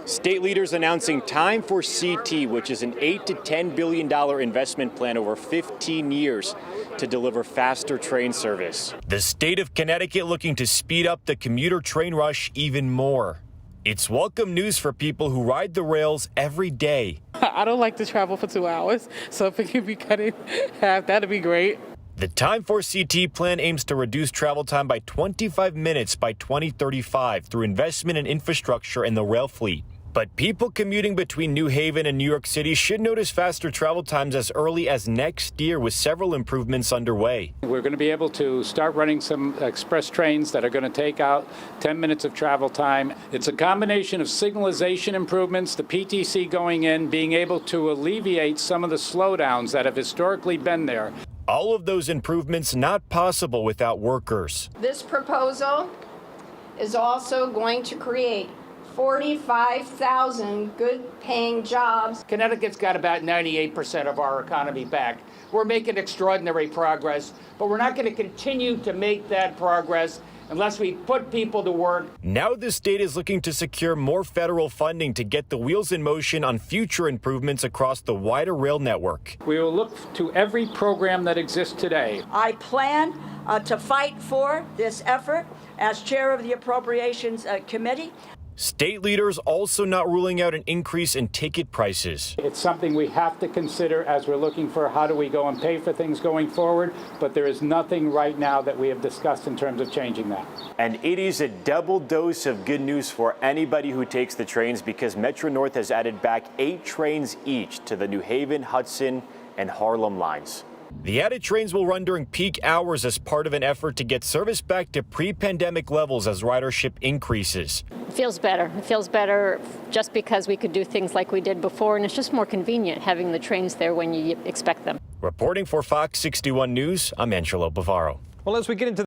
State leaders announcing time for CT, which is an $8 to $10 billion investment plan over 15 years to deliver faster train service. The state of Connecticut looking to speed up the commuter train rush even more. It's welcome news for people who ride the rails every day. I don't like to travel for 2 hours, so if it can be cut in half, that'd be great. The Time for CT plan aims to reduce travel time by 25 minutes by 2035 through investment in infrastructure and the rail fleet. But people commuting between New Haven and New York City should notice faster travel times as early as next year, with several improvements underway. We're going to be able to start running some express trains that are going to take out 10 minutes of travel time. It's a combination of signalization improvements, the PTC going in, being able to alleviate some of the slowdowns that have historically been there. All of those improvements not possible without workers. This proposal is also going to create 45,000 good-paying jobs. Connecticut's got about 98% of our economy back. We're making extraordinary progress, but we're not going to continue to make that progress unless we put people to work. Now the state is looking to secure more federal funding to get the wheels in motion on future improvements across the wider rail network. We will look to every program that exists today. I plan to fight for this effort as chair of the Appropriations Committee. State leaders also not ruling out an increase in ticket prices. It's something we have to consider as we're looking for how do we go and pay for things going forward, but there is nothing right now that we have discussed in terms of changing that. And it is a double dose of good news for anybody who takes the trains, because Metro North has added back 8 trains each to the New Haven, Hudson, and Harlem lines. The added trains will run during peak hours as part of an effort to get service back to pre-pandemic levels as ridership increases. It feels better. It feels better just because we could do things like we did before, and it's just more convenient having the trains there when you expect them. Reporting for Fox 61 News, I'm Angelo Bavaro. Well, as we get into